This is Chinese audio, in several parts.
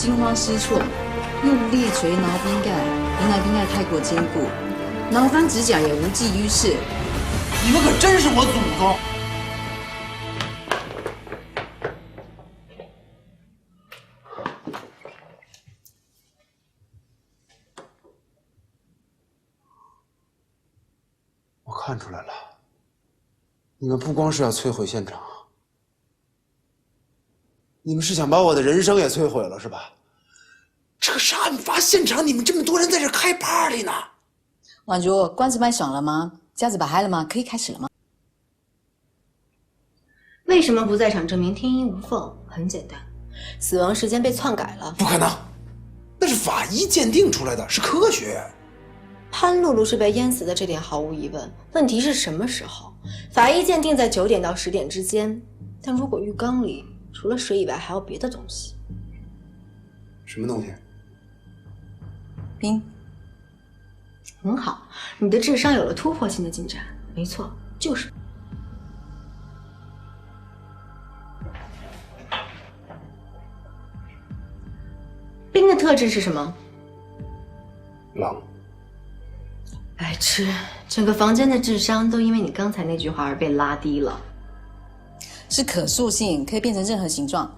惊慌失措，用力捶挠冰盖，原来冰盖太过坚固，挠翻指甲也无济于事。你们可真是我祖宗！我看出来了，你们不光是要摧毁现场，你们是想把我的人生也摧毁了，是吧？这个是案发现场，你们这么多人在这开 party 呢。婉如，官司卖爽了吗？架子摆嗨了吗？可以开始了吗？为什么不在场证明天衣无缝？很简单，死亡时间被篡改了。不可能，那是法医鉴定出来的，是科学。潘露露是被淹死的，这点毫无疑问。问题是什么时候？法医鉴定在9点到10点之间，但如果浴缸里除了水以外还有别的东西，什么东西？冰。很好，你的智商有了突破性的进展。没错，就是。冰的特质是什么？冷。白痴，整个房间的智商都因为你刚才那句话而被拉低了。是可塑性，可以变成任何形状。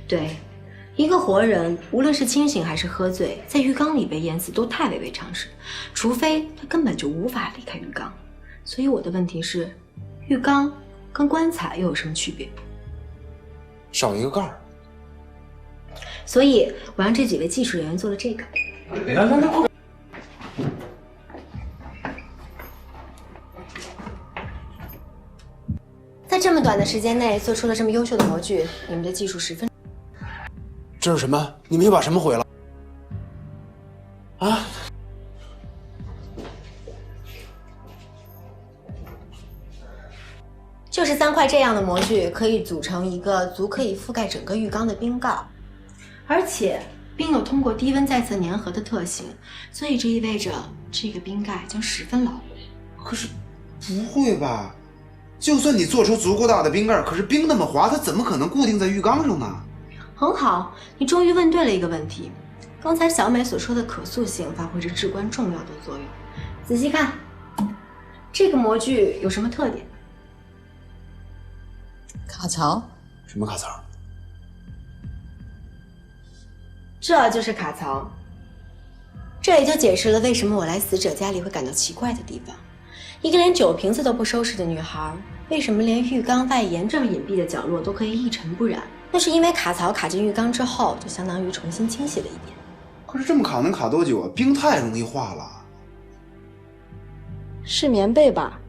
对，一个活人，无论是清醒还是喝醉，在浴缸里被淹死都太违背常识，除非他根本就无法离开浴缸。所以我的问题是，浴缸跟棺材又有什么区别？少一个盖儿。所以我让这几位技术人员做了这个。在这么短的时间内做出了这么优秀的模具，你们的技术十分。这是什么？你们又把什么毁了？啊！就是3块这样的模具可以组成一个足可以覆盖整个浴缸的冰盖，而且冰有通过低温再次粘合的特性，所以这意味着这个冰盖将十分牢固。可是，不会吧？就算你做出足够大的冰盖，可是冰那么滑，它怎么可能固定在浴缸上呢？很好，你终于问对了一个问题。刚才小美所说的可塑性发挥着至关重要的作用。仔细看，这个模具有什么特点？卡槽？什么卡槽？这就是卡槽。这也就解释了为什么我来死者家里会感到奇怪的地方。一个连酒瓶子都不收拾的女孩，为什么连浴缸外沿这么隐蔽的角落都可以一尘不染？那是因为卡槽卡进浴缸之后，就相当于重新清洗了一遍。可是这么卡能卡多久啊？冰太容易化了。是棉被吧？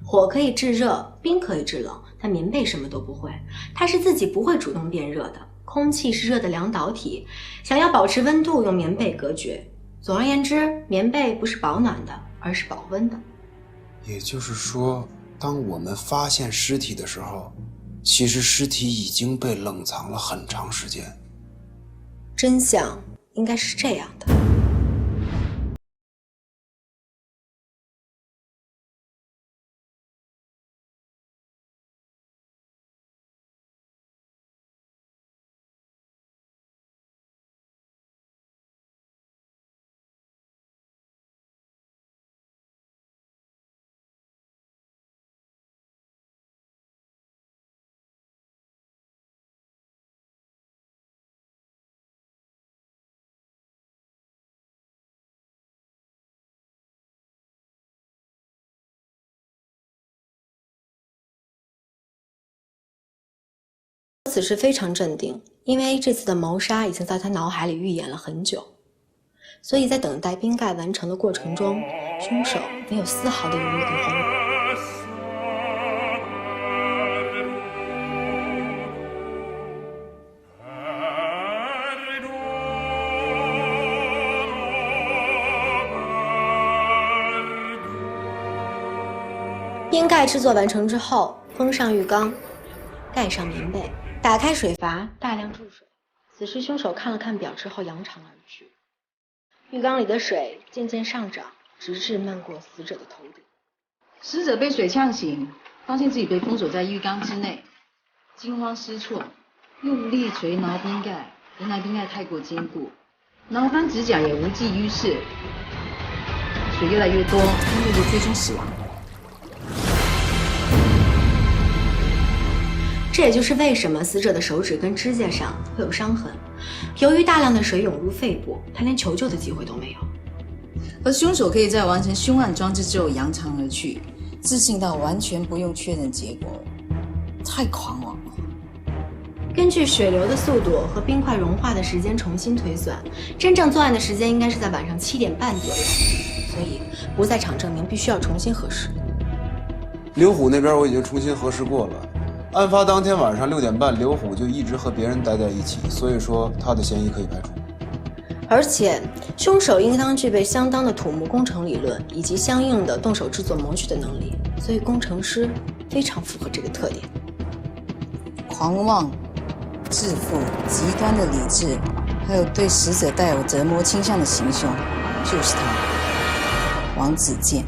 火可以制热，冰可以制冷，但棉被什么都不会，它是自己不会主动变热的。空气是热的两导体，想要保持温度，用棉被隔绝。总而言之，棉被不是保暖的，而是保温的。也就是说，当我们发现尸体的时候，其实尸体已经被冷藏了很长时间。真相应该是这样的。此时非常镇定，因为这次的谋杀已经在他脑海里预演了很久，所以在等待冰盖完成的过程中，凶手没有丝毫的犹豫跟慌乱。冰盖制作完成之后，封上浴缸，盖上棉被，打开水阀，大量注水。此时凶手看了看表之后扬长而去。浴缸里的水渐渐上涨，直至漫过死者的头顶。死者被水呛醒，发现自己被封锁在浴缸之内，惊慌失措，用力捶挠冰盖，原来冰盖太过坚固，挠翻指甲也无济于事，水越来越多，潘露露最终死亡。这也就是为什么死者的手指跟指甲上会有伤痕。由于大量的水涌入肺部，他连求救的机会都没有。而凶手可以在完成凶案装置之后扬长而去，自信到完全不用确认结果，太狂妄了。根据水流的速度和冰块融化的时间重新推算，真正作案的时间应该是在晚上7点半左右，所以不在场证明必须要重新核实。刘虎那边我已经重新核实过了，案发当天晚上6点半，刘虎就一直和别人待在一起，所以说他的嫌疑可以排除。而且，凶手应当具备相当的土木工程理论以及相应的动手制作模具的能力，所以工程师非常符合这个特点。狂妄、自负、极端的理智，还有对死者带有折磨倾向的行凶，就是他，王子健。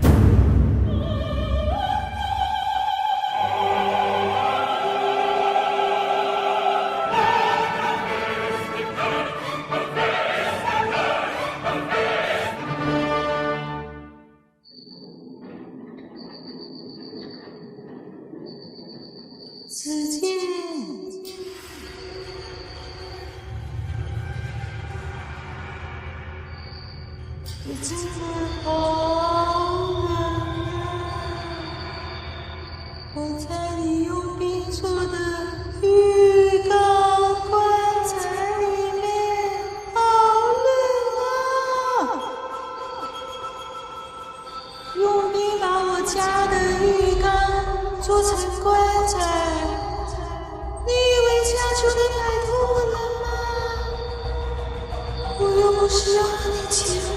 子健，你真的好冷啊！我在你用冰做的浴缸棺材里面，好冷啊！用冰把我家的浴缸做成棺材。你以为这样就能摆脱我了吗？我又不是要和你结婚，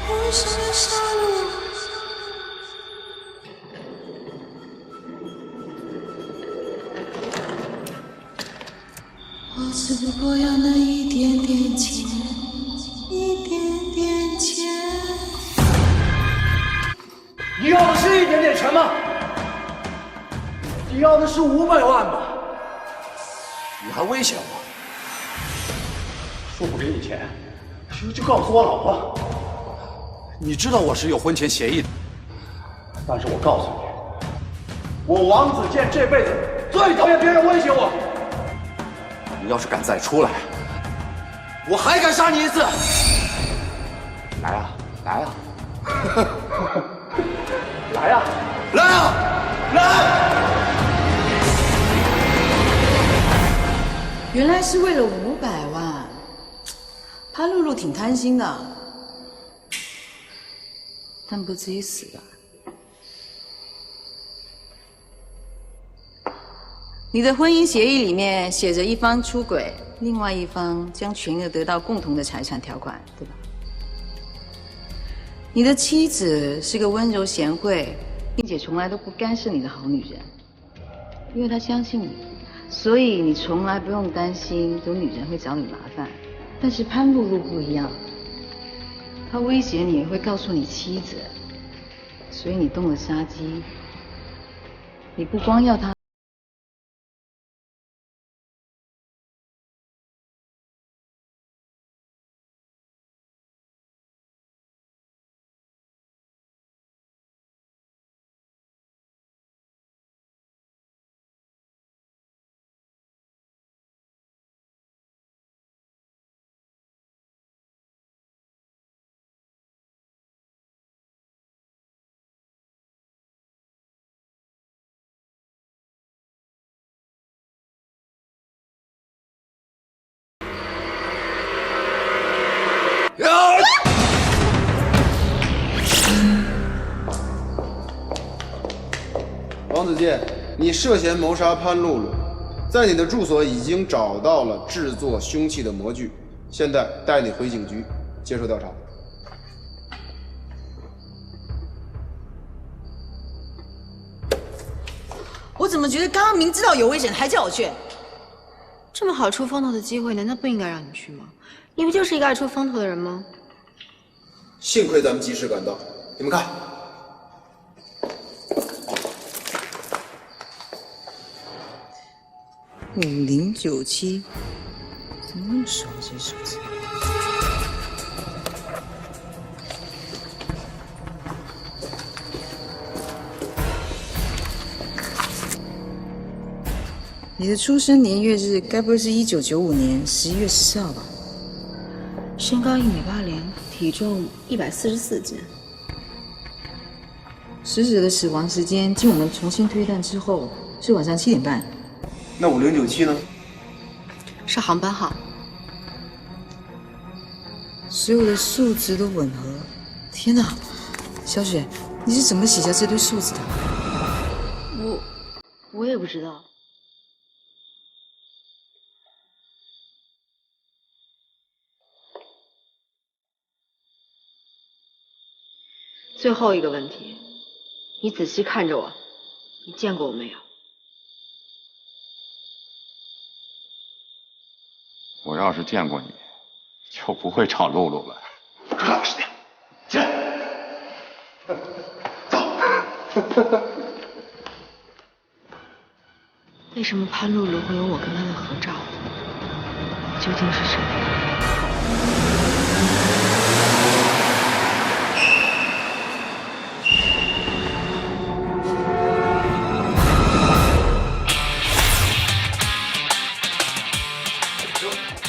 为什么要杀了我？我只不过要那一点点钱，一点点钱。你要的是一点点钱吗？你要的是500万吧？你还威胁我，说不给你钱，就告诉我老婆。你知道我是有婚前协议的，但是我告诉你，我王子健这辈子最讨厌别人威胁我。你要是敢再出来，我还敢杀你一次！来啊，来啊！来呀，来呀，来！原来是为了500万，潘露露挺贪心的，但不至于死吧？你的婚姻协议里面写着一方出轨，另外一方将全额得到共同的财产条款，对吧？你的妻子是个温柔贤惠，并且从来都不干涉你的好女人，因为她相信你，所以你从来不用担心有女人会找你麻烦。但是潘露露不一样，她威胁你会告诉你妻子，所以你动了杀机。你不光要她。王子健，你涉嫌谋杀潘露露，在你的住所已经找到了制作凶器的模具，现在带你回警局接受调查。我怎么觉得刚刚明知道有危险还叫我去？这么好出风头的机会，难道不应该让你去吗？你不就是一个爱出风头的人吗？幸亏咱们及时赶到，你们看。5097，怎么那么熟这些数字？你的出生年月日该不会是1995年11月14号吧？身高1.80米，体重144斤。死者的死亡时间经我们重新推断之后是晚上7点半。那5097呢？是航班号。所有的数值都吻合。天哪，小雪，你是怎么写下这堆数字的？我也不知道。最后一个问题，你仔细看着我，你见过我没有？我要是见过你，就不会找露露了。抓紧时间，起来，走。为什么潘露露会有我跟她的合照？究竟是谁？